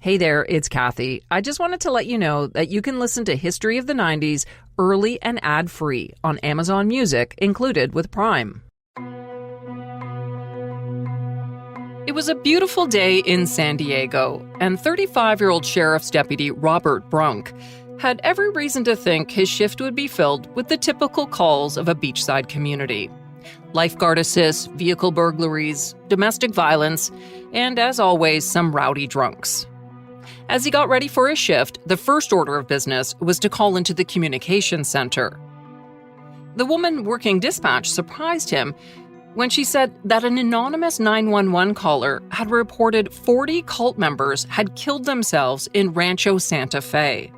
Hey there, it's Kathy. I just wanted to let you know that you can listen to History of the 90s early and ad-free on Amazon Music, included with Prime. It was a beautiful day in San Diego, and 35-year-old Sheriff's Deputy Robert Brunk had every reason to think his shift would be filled with the typical calls of a beachside community. Lifeguard assists, vehicle burglaries, domestic violence, and, as always, some rowdy drunks. As he got ready for his shift, the first order of business was to call into the communications center. The woman working dispatch surprised him when she said that an anonymous 911 caller had reported 40 cult members had killed themselves in Rancho Santa Fe.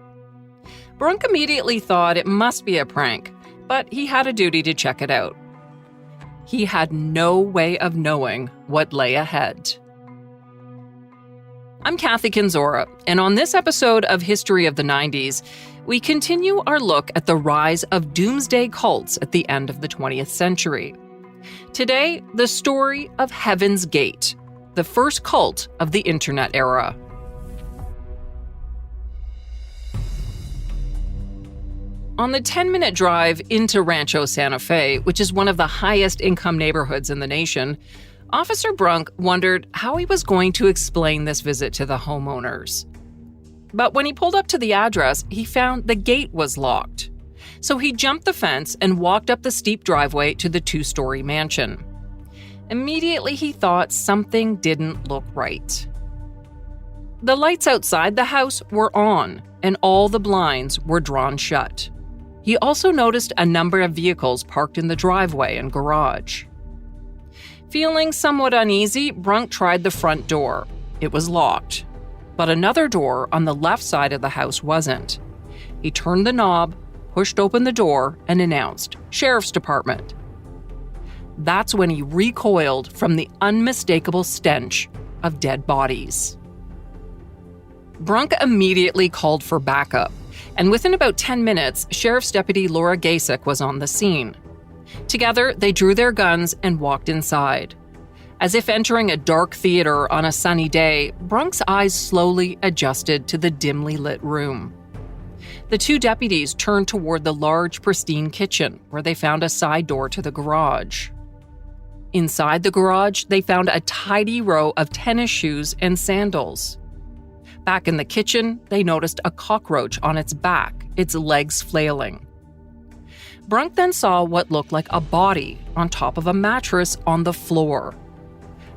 Brunk immediately thought it must be a prank, but he had a duty to check it out. He had no way of knowing what lay ahead. I'm Kathy Kinzora, and on this episode of History of the 90s, we continue our look at the rise of Doomsday cults at the end of the 20th century. Today, the story of Heaven's Gate, the first cult of the Internet era. On the 10-minute drive into Rancho Santa Fe, which is one of the highest income neighborhoods in the nation, Officer Brunk wondered how he was going to explain this visit to the homeowners. But when he pulled up to the address, he found the gate was locked. So he jumped the fence and walked up the steep driveway to the 2-story mansion. Immediately, he thought something didn't look right. The lights outside the house were on, and all the blinds were drawn shut. He also noticed a number of vehicles parked in the driveway and garage. Feeling somewhat uneasy, Brunk tried the front door. It was locked, but another door on the left side of the house wasn't. He turned the knob, pushed open the door, and announced, "Sheriff's Department." That's when he recoiled from the unmistakable stench of dead bodies. Brunk immediately called for backup, and within about 10 minutes, Sheriff's Deputy Laura Gasek was on the scene. Together, they drew their guns and walked inside. As if entering a dark theater on a sunny day, Brunk's eyes slowly adjusted to the dimly lit room. The two deputies turned toward the large, pristine kitchen, where they found a side door to the garage. Inside the garage, they found a tidy row of tennis shoes and sandals. Back in the kitchen, they noticed a cockroach on its back, its legs flailing. Brunk then saw what looked like a body on top of a mattress on the floor.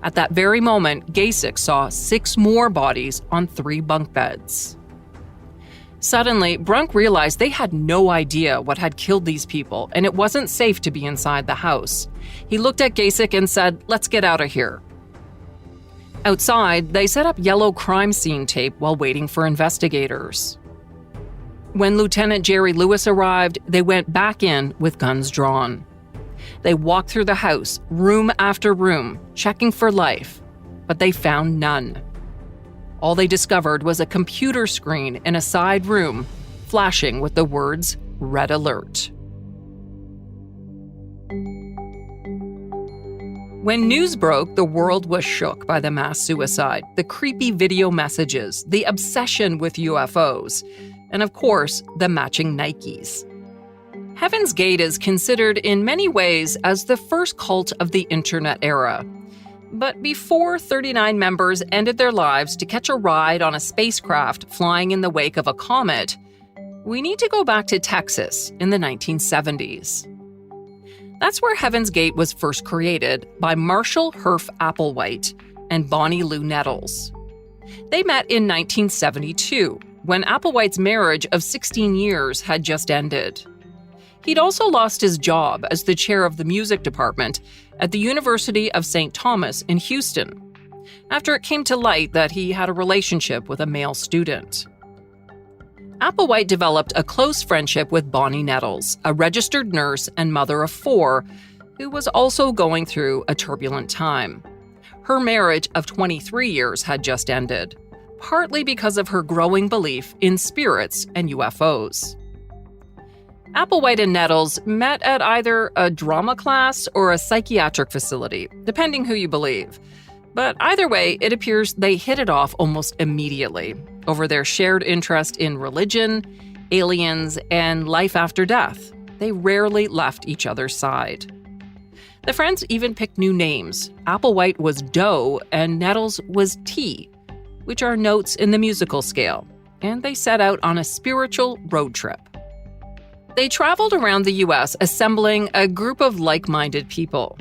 At that very moment, Gasek saw 6 more bodies on 3 bunk beds. Suddenly, Brunk realized they had no idea what had killed these people, and it wasn't safe to be inside the house. He looked at Gasek and said, "Let's get out of here." Outside, they set up yellow crime scene tape while waiting for investigators. When Lieutenant Jerry Lewis arrived, they went back in with guns drawn. They walked through the house, room after room, checking for life, but they found none. All they discovered was a computer screen in a side room, flashing with the words, "Red Alert." When news broke, the world was shook by the mass suicide, the creepy video messages, the obsession with UFOs, and of course, the matching Nikes. Heaven's Gate is considered in many ways as the first cult of the Internet era. But before 39 members ended their lives to catch a ride on a spacecraft flying in the wake of a comet, we need to go back to Texas in the 1970s. That's where Heaven's Gate was first created by Marshall Herf Applewhite and Bonnie Lou Nettles. They met in 1972, when Applewhite's marriage of 16 years had just ended. He'd also lost his job as the chair of the music department at the University of St. Thomas in Houston, after it came to light that he had a relationship with a male student. Applewhite developed a close friendship with Bonnie Nettles, a registered nurse and mother of 4, who was also going through a turbulent time. Her marriage of 23 years had just ended, partly because of her growing belief in spirits and UFOs. Applewhite and Nettles met at either a drama class or a psychiatric facility, depending who you believe. But either way, it appears they hit it off almost immediately over their shared interest in religion, aliens, and life after death. They rarely left each other's side. The friends even picked new names. Applewhite was Doe and Nettles was T, which are notes in the musical scale, and they set out on a spiritual road trip. They traveled around the U.S. assembling a group of like-minded people.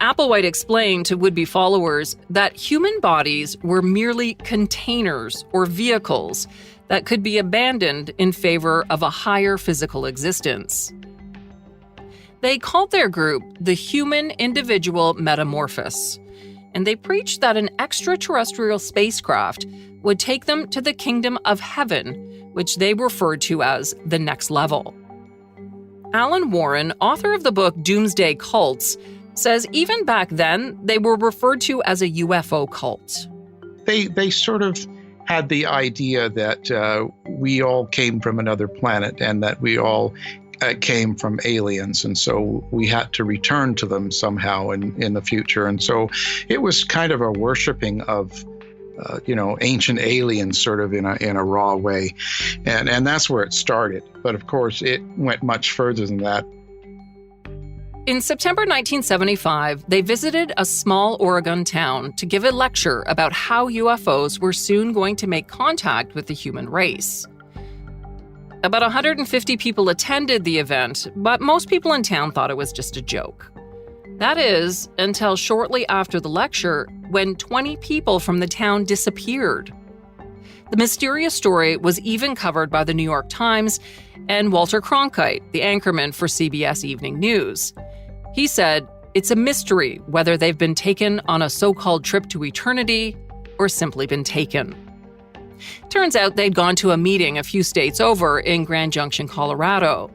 Applewhite explained to would-be followers that human bodies were merely containers or vehicles that could be abandoned in favor of a higher physical existence. They called their group the Human Individual Metamorphosis, and they preached that an extraterrestrial spacecraft would take them to the kingdom of heaven, which they referred to as the next level. Alan Warren, author of the book Doomsday Cults, says even back then they were referred to as a UFO cult. They sort of had the idea that we all came from another planet and that we all came from aliens, and so we had to return to them somehow in the future. And so it was kind of a worshiping of ancient aliens, sort of in a raw way, and that's where it started. But of course, it went much further than that. In September 1975, they visited a small Oregon town to give a lecture about how UFOs were soon going to make contact with the human race. About 150 people attended the event, but most people in town thought it was just a joke. That is, until shortly after the lecture, when 20 people from the town disappeared. The mysterious story was even covered by the New York Times and Walter Cronkite, the anchorman for CBS Evening News. He said, "It's a mystery whether they've been taken on a so-called trip to eternity or simply been taken." Turns out they'd gone to a meeting a few states over in Grand Junction, Colorado.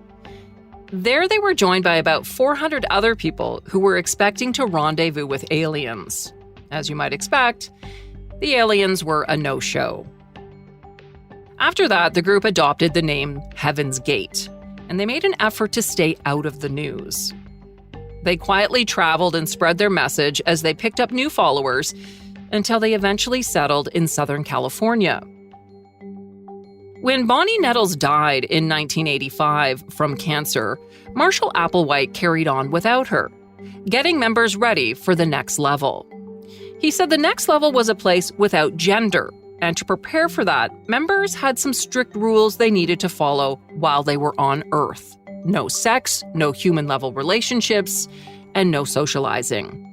There they were joined by about 400 other people who were expecting to rendezvous with aliens. As you might expect, the aliens were a no-show. After that, the group adopted the name Heaven's Gate, and they made an effort to stay out of the news. They quietly traveled and spread their message as they picked up new followers until they eventually settled in Southern California. When Bonnie Nettles died in 1985 from cancer, Marshall Applewhite carried on without her, getting members ready for the next level. He said the next level was a place without gender, and to prepare for that, members had some strict rules they needed to follow while they were on Earth. No sex, no human-level relationships, and no socializing.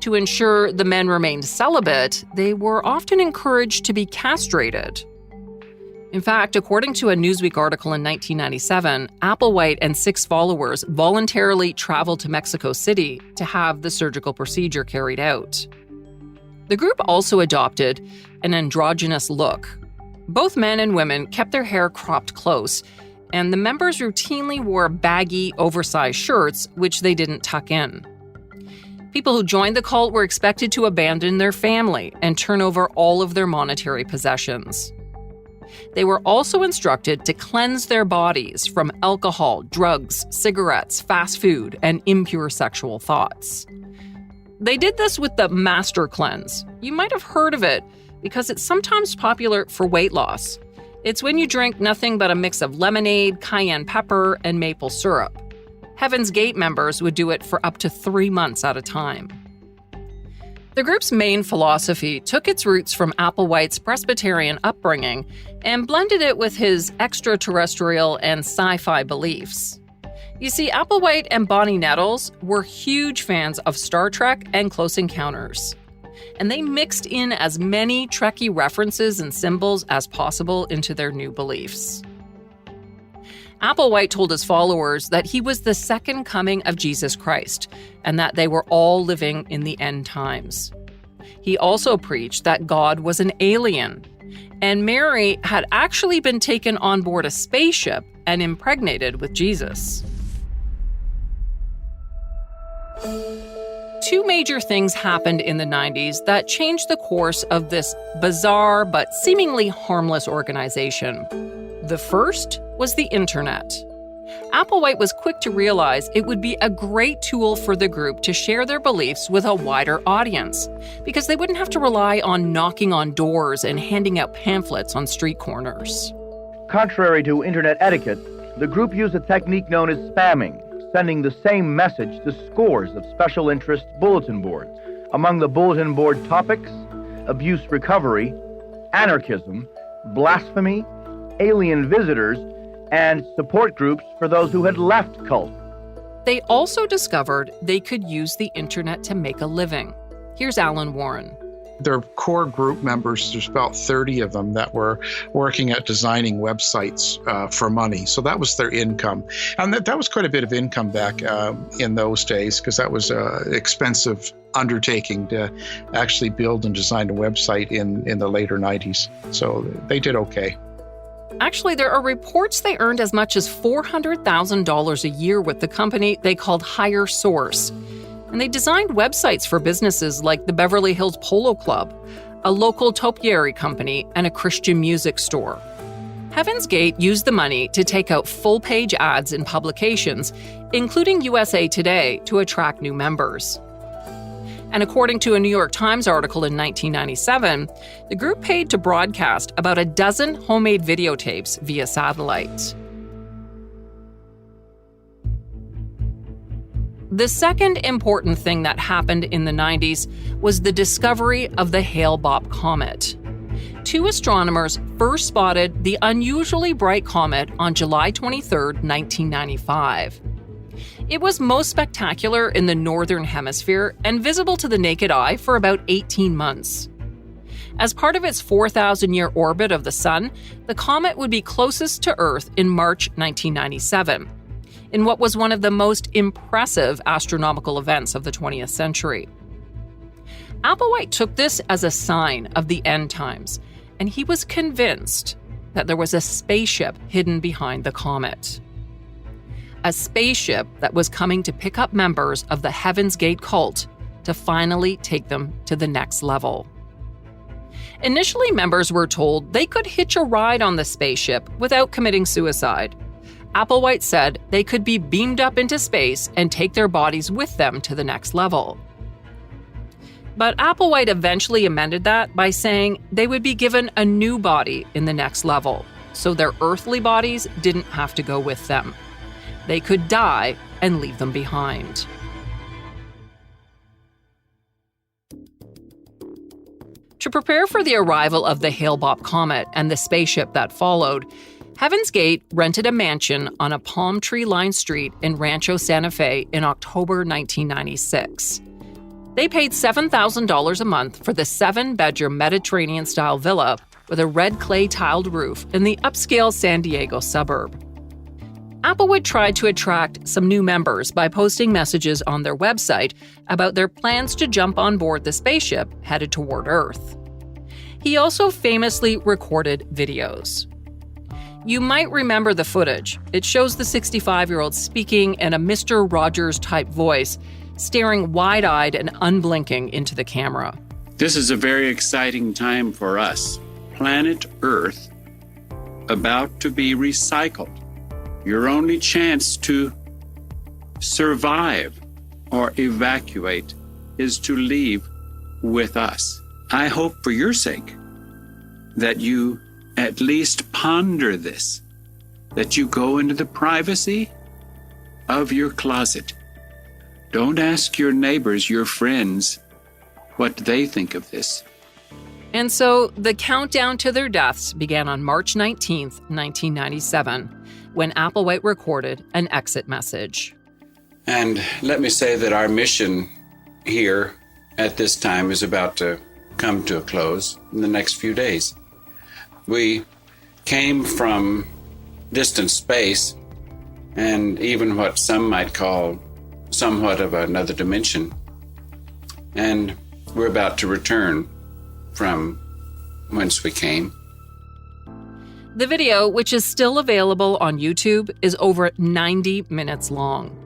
To ensure the men remained celibate, they were often encouraged to be castrated. In fact, according to a Newsweek article in 1997, Applewhite and 6 followers voluntarily traveled to Mexico City to have the surgical procedure carried out. The group also adopted an androgynous look. Both men and women kept their hair cropped close, and the members routinely wore baggy, oversized shirts, which they didn't tuck in. People who joined the cult were expected to abandon their family and turn over all of their monetary possessions. They were also instructed to cleanse their bodies from alcohol, drugs, cigarettes, fast food, and impure sexual thoughts. They did this with the Master Cleanse. You might have heard of it because it's sometimes popular for weight loss. It's when you drink nothing but a mix of lemonade, cayenne pepper, and maple syrup. Heaven's Gate members would do it for up to 3 months at a time. The group's main philosophy took its roots from Applewhite's Presbyterian upbringing and blended it with his extraterrestrial and sci-fi beliefs. You see, Applewhite and Bonnie Nettles were huge fans of Star Trek and Close Encounters, and they mixed in as many Trekkie references and symbols as possible into their new beliefs. Applewhite told his followers that he was the second coming of Jesus Christ and that they were all living in the end times. He also preached that God was an alien, and Mary had actually been taken on board a spaceship and impregnated with Jesus. 2 major things happened in the 90s that changed the course of this bizarre but seemingly harmless organization. The first was the internet. Applewhite was quick to realize it would be a great tool for the group to share their beliefs with a wider audience, because they wouldn't have to rely on knocking on doors and handing out pamphlets on street corners. Contrary to internet etiquette, the group used a technique known as spamming, sending the same message to scores of special interest bulletin boards. Among the bulletin board topics, abuse recovery, anarchism, blasphemy, alien visitors, and support groups for those who had left cult. They also discovered they could use the internet to make a living. Here's Alan Warren. Their core group members, there's about 30 of them that were working at designing websites for money. So that was their income. And that was quite a bit of income back in those days, because that was an expensive undertaking to actually build and design a website in the later 90s. So they did okay. Actually, there are reports they earned as much as $400,000 a year with the company they called Higher Source. And they designed websites for businesses like the Beverly Hills Polo Club, a local topiary company, and a Christian music store. Heaven's Gate used the money to take out full-page ads in publications, including USA Today, to attract new members. And according to a New York Times article in 1997, the group paid to broadcast about a dozen homemade videotapes via satellite. The second important thing that happened in the 90s was the discovery of the Hale-Bopp comet. Two astronomers first spotted the unusually bright comet on July 23, 1995. It was most spectacular in the northern hemisphere and visible to the naked eye for about 18 months. As part of its 4,000-year orbit of the Sun, the comet would be closest to Earth in March 1997, in what was one of the most impressive astronomical events of the 20th century. Applewhite took this as a sign of the end times, and he was convinced that there was a spaceship hidden behind the comet. A spaceship that was coming to pick up members of the Heaven's Gate cult to finally take them to the next level. Initially, members were told they could hitch a ride on the spaceship without committing suicide. Applewhite said they could be beamed up into space and take their bodies with them to the next level. But Applewhite eventually amended that by saying they would be given a new body in the next level, so their earthly bodies didn't have to go with them. They could die and leave them behind. To prepare for the arrival of the Hale-Bopp comet and the spaceship that followed, Heaven's Gate rented a mansion on a palm tree-lined street in Rancho Santa Fe in October 1996. They paid $7,000 a month for the 7-bedroom Mediterranean-style villa with a red clay tiled roof in the upscale San Diego suburb. Applewhite tried to attract some new members by posting messages on their website about their plans to jump on board the spaceship headed toward Earth. He also famously recorded videos. You might remember the footage. It shows the 65-year-old speaking in a Mr. Rogers-type voice, staring wide-eyed and unblinking into the camera. This is a very exciting time for us. Planet Earth about to be recycled. Your only chance to survive or evacuate is to leave with us. I hope for your sake that you at least ponder this, that you go into the privacy of your closet. Don't ask your neighbors, your friends, what they think of this. And so the countdown to their deaths began on March 19th, 1997, when Applewhite recorded an exit message. And let me say that our mission here at this time is about to come to a close in the next few days. We came from distant space and even what some might call somewhat of another dimension. And we're about to return from whence we came. The video, which is still available on YouTube, is over 90 minutes long.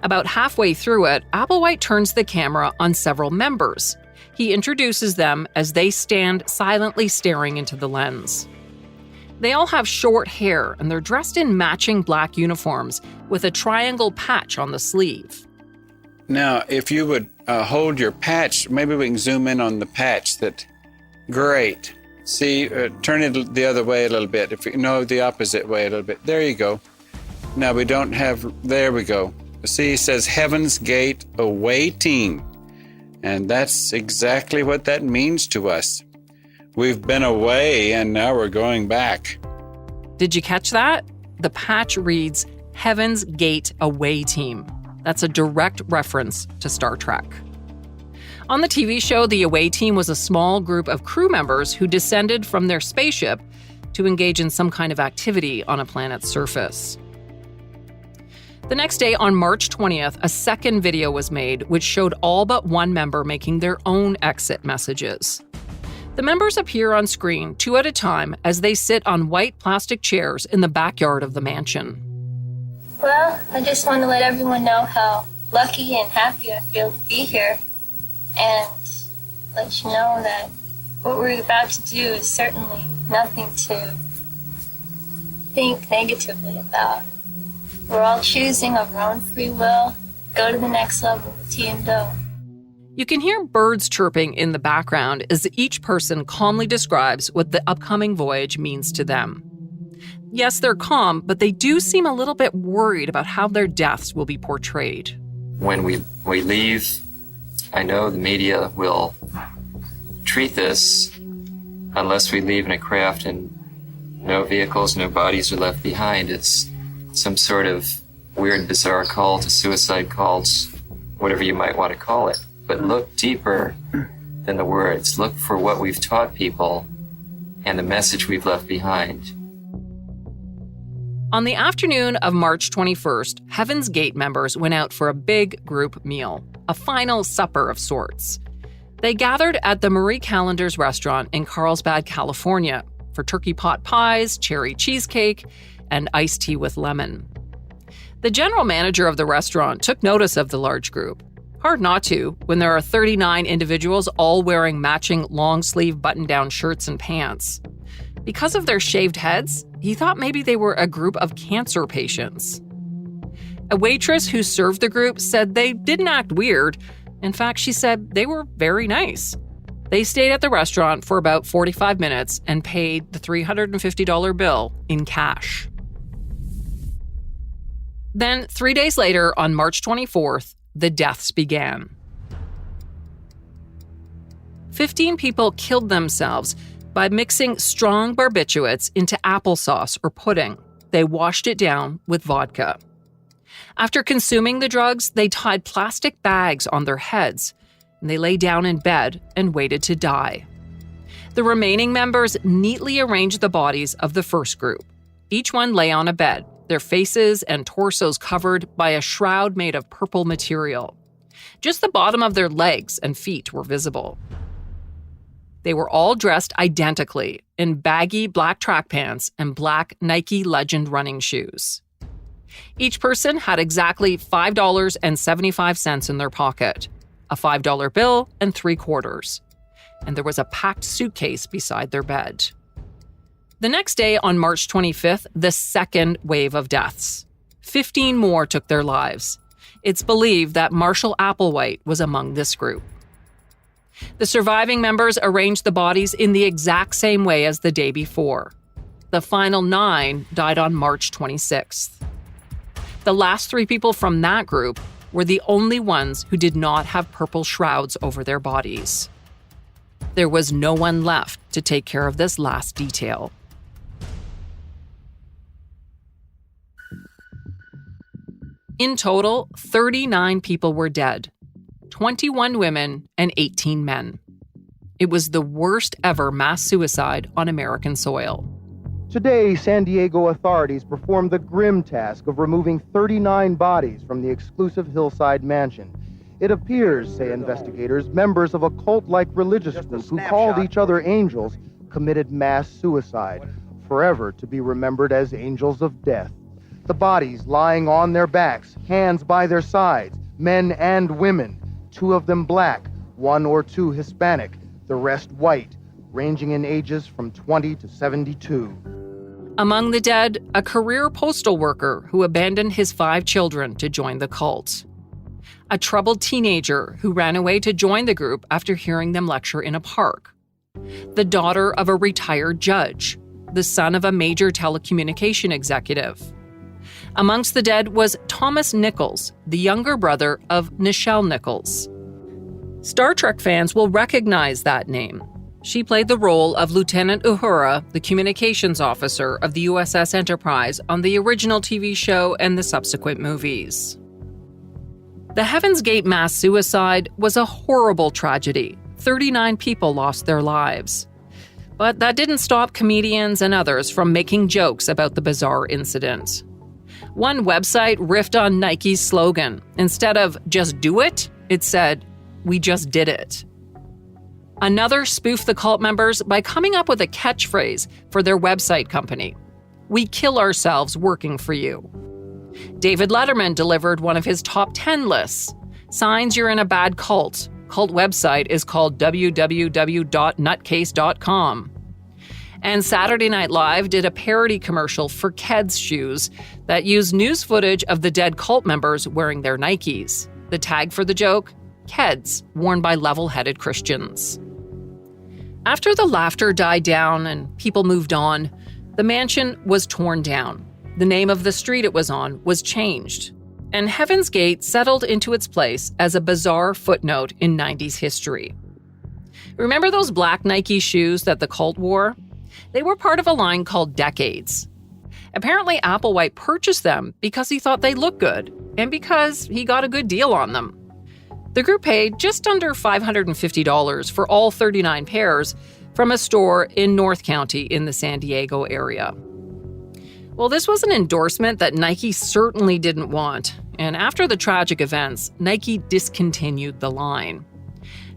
About halfway through it, Applewhite turns the camera on several members. He introduces them as they stand silently staring into the lens. They all have short hair, and they're dressed in matching black uniforms with a triangle patch on the sleeve. Now, if you would hold your patch, maybe we can zoom in on the patch. Great. See, turn it the other way a little bit. The opposite way a little bit. There you go. Now we don't have, there we go. See, it says Heaven's Gate awaiting. And that's exactly what that means to us. We've been away and now we're going back. Did you catch that? The patch reads Heaven's Gate Away Team. That's a direct reference to Star Trek. On the TV show, the away team was a small group of crew members who descended from their spaceship to engage in some kind of activity on a planet's surface. The next day, on March 20th, a second video was made which showed all but one member making their own exit messages. The members appear on screen 2 at a time as they sit on white plastic chairs in the backyard of the mansion. Well, I just want to let everyone know how lucky and happy I feel to be here, and let you know that what we're about to do is certainly nothing to think negatively about. We're all choosing of our own free will, go to the next level with Team Doe. You can hear birds chirping in the background as each person calmly describes what the upcoming voyage means to them. Yes, they're calm, but they do seem a little bit worried about how their deaths will be portrayed. When we leave, I know the media will treat this, unless we leave in a craft and no vehicles, no bodies are left behind, it's some sort of weird, bizarre cult, a suicide cult, whatever you might want to call it. But look deeper than the words. Look for what we've taught people and the message we've left behind. On the afternoon of March 21st, Heaven's Gate members went out for a big group meal, a final supper of sorts. They gathered at the Marie Callender's restaurant in Carlsbad, California, for turkey pot pies, cherry cheesecake, and iced tea with lemon. The general manager of the restaurant took notice of the large group. Hard not to, when there are 39 individuals all wearing matching long-sleeve button-down shirts and pants. Because of their shaved heads, he thought maybe they were a group of cancer patients. A waitress who served the group said they didn't act weird. In fact, she said they were very nice. They stayed at the restaurant for about 45 minutes and paid the $350 bill in cash. Then, 3 days later, on March 24th, the deaths began. 15 people killed themselves by mixing strong barbiturates into applesauce or pudding. They washed it down with vodka. After consuming the drugs, they tied plastic bags on their heads, and they lay down in bed and waited to die. The remaining members neatly arranged the bodies of the first group. Each one lay on a bed, their faces and torsos covered by a shroud made of purple material. Just the bottom of their legs and feet were visible. They were all dressed identically in baggy black track pants and black Nike Legend running shoes. Each person had exactly $5.75 in their pocket, a $5 bill and 3 quarters, and there was a packed suitcase beside their bed. The next day, on March 25th, the second wave of deaths. 15 more took their lives. It's believed that Marshall Applewhite was among this group. The surviving members arranged the bodies in the exact same way as the day before. The final 9 died on March 26th. The last 3 people from that group were the only ones who did not have purple shrouds over their bodies. There was no one left to take care of this last detail. In total, 39 people were dead, 21 women and 18 men. It was the worst ever mass suicide on American soil. Today, San Diego authorities performed the grim task of removing 39 bodies from the exclusive hillside mansion. It appears, say investigators, members of a cult-like religious group who called each other angels committed mass suicide, forever to be remembered as angels of death. The bodies lying on their backs, hands by their sides, men and women, 2 of them black, 1 or 2 Hispanic, the rest white, ranging in ages from 20 to 72. Among the dead, a career postal worker who abandoned his 5 children to join the cult. A troubled teenager who ran away to join the group after hearing them lecture in a park. The daughter of a retired judge. The son of a major telecommunication executive. Amongst the dead was Thomas Nichols, the younger brother of Nichelle Nichols. Star Trek fans will recognize that name. She played the role of Lieutenant Uhura, the communications officer of the USS Enterprise on the original TV show and the subsequent movies. The Heaven's Gate mass suicide was a horrible tragedy. 39 people lost their lives. But that didn't stop comedians and others from making jokes about the bizarre incident. One website riffed on Nike's slogan. Instead of "just do it," it said, "we just did it." Another spoofed the cult members by coming up with a catchphrase for their website company. "We kill ourselves working for you." David Letterman delivered one of his top 10 lists. Signs you're in a bad cult. Cult website is called www.nutcase.com. And Saturday Night Live did a parody commercial for Keds shoes that used news footage of the dead cult members wearing their Nikes. The tag for the joke? Keds, worn by level-headed Christians. After the laughter died down and people moved on, the mansion was torn down. The name of the street it was on was changed, and Heaven's Gate settled into its place as a bizarre footnote in 90s history. Remember those black Nike shoes that the cult wore? They were part of a line called Decades. Apparently, Applewhite purchased them because he thought they looked good, and because he got a good deal on them. The group paid just under $550 for all 39 pairs from a store in North County in the San Diego area. Well, this was an endorsement that Nike certainly didn't want, and after the tragic events, Nike discontinued the line.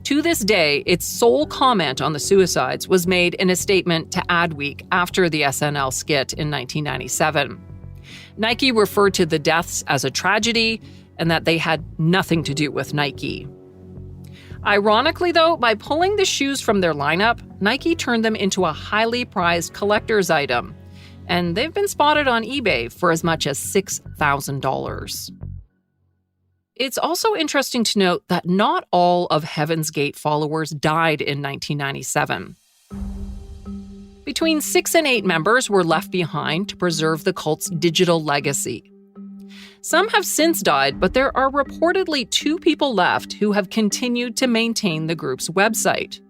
To this day, its sole comment on the suicides was made in a statement to Adweek after the SNL skit in 1997. Nike referred to the deaths as a tragedy and that they had nothing to do with Nike. Ironically, though, by pulling the shoes from their lineup, Nike turned them into a highly prized collector's item, and they've been spotted on eBay for as much as $6,000. It's also interesting to note that not all of Heaven's Gate followers died in 1997. Between 6 and 8 members were left behind to preserve the cult's digital legacy. Some have since died, but there are reportedly 2 people left who have continued to maintain the group's website.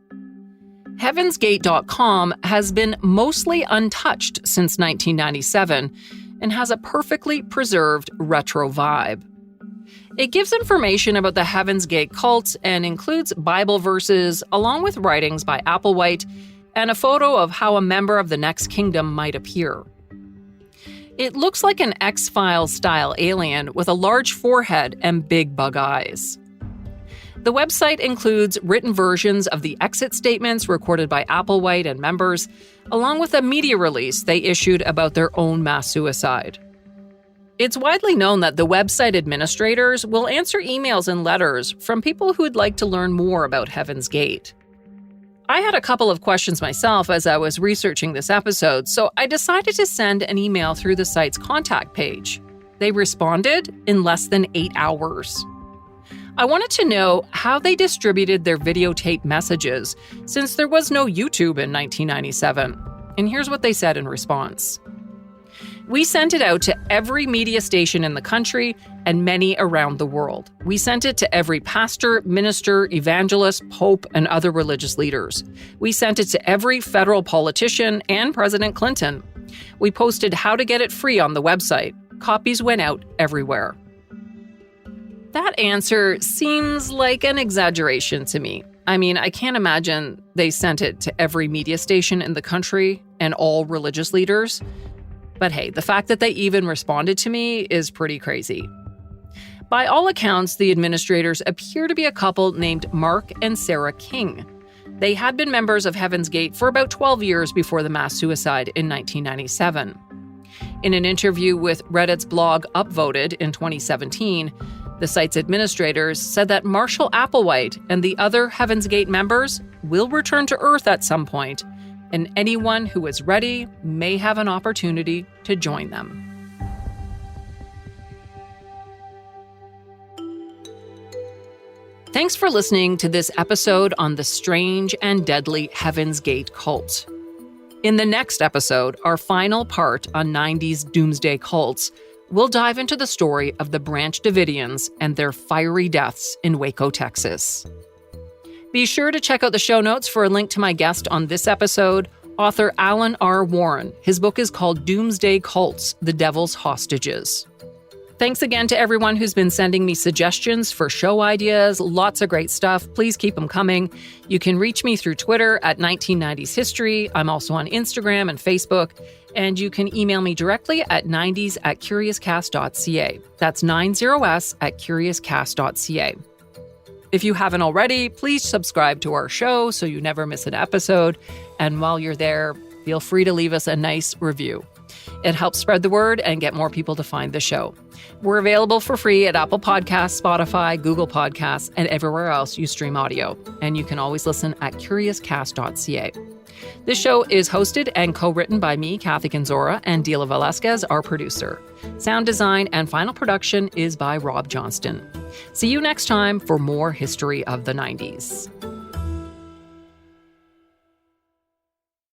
Heavensgate.com has been mostly untouched since 1997 and has a perfectly preserved retro vibe. It gives information about the Heaven's Gate cult and includes Bible verses along with writings by Applewhite and a photo of how a member of the next kingdom might appear. It looks like an X-Files style alien with a large forehead and big bug eyes. The website includes written versions of the exit statements recorded by Applewhite and members, along with a media release they issued about their own mass suicide. It's widely known that the website administrators will answer emails and letters from people who would like to learn more about Heaven's Gate. I had a couple of questions myself as I was researching this episode, so I decided to send an email through the site's contact page. They responded in less than 8 hours. I wanted to know how they distributed their videotape messages, since there was no YouTube in 1997. And here's what they said in response. We sent it out to every media station in the country and many around the world. We sent it to every pastor, minister, evangelist, pope, and other religious leaders. We sent it to every federal politician and President Clinton. We posted how to get it free on the website. Copies went out everywhere. That answer seems like an exaggeration to me. I mean, I can't imagine they sent it to every media station in the country and all religious leaders. But hey, the fact that they even responded to me is pretty crazy. By all accounts, the administrators appear to be a couple named Mark and Sarah King. They had been members of Heaven's Gate for about 12 years before the mass suicide in 1997. In an interview with Reddit's blog Upvoted in 2017, the site's administrators said that Marshall Applewhite and the other Heaven's Gate members will return to Earth at some point, and anyone who is ready may have an opportunity to join them. Thanks for listening to this episode on the strange and deadly Heaven's Gate cult. In the next episode, our final part on 90s Doomsday cults, we'll dive into the story of the Branch Davidians and their fiery deaths in Waco, Texas. Be sure to check out the show notes for a link to my guest on this episode, author Alan R. Warren. His book is called Doomsday Cults: The Devil's Hostages. Thanks again to everyone who's been sending me suggestions for show ideas. Lots of great stuff. Please keep them coming. You can reach me through Twitter at 1990s History. I'm also on Instagram and Facebook. And you can email me directly at 90s@curiouscast.ca. That's 90s@curiouscast.ca. If you haven't already, please subscribe to our show so you never miss an episode. And while you're there, feel free to leave us a nice review. It helps spread the word and get more people to find the show. We're available for free at Apple Podcasts, Spotify, Google Podcasts, and everywhere else you stream audio. And you can always listen at curiouscast.ca. This show is hosted and co-written by me, Kathy Canzora, and Dila Velasquez, our producer. Sound design and final production is by Rob Johnston. See you next time for more History of the 90s.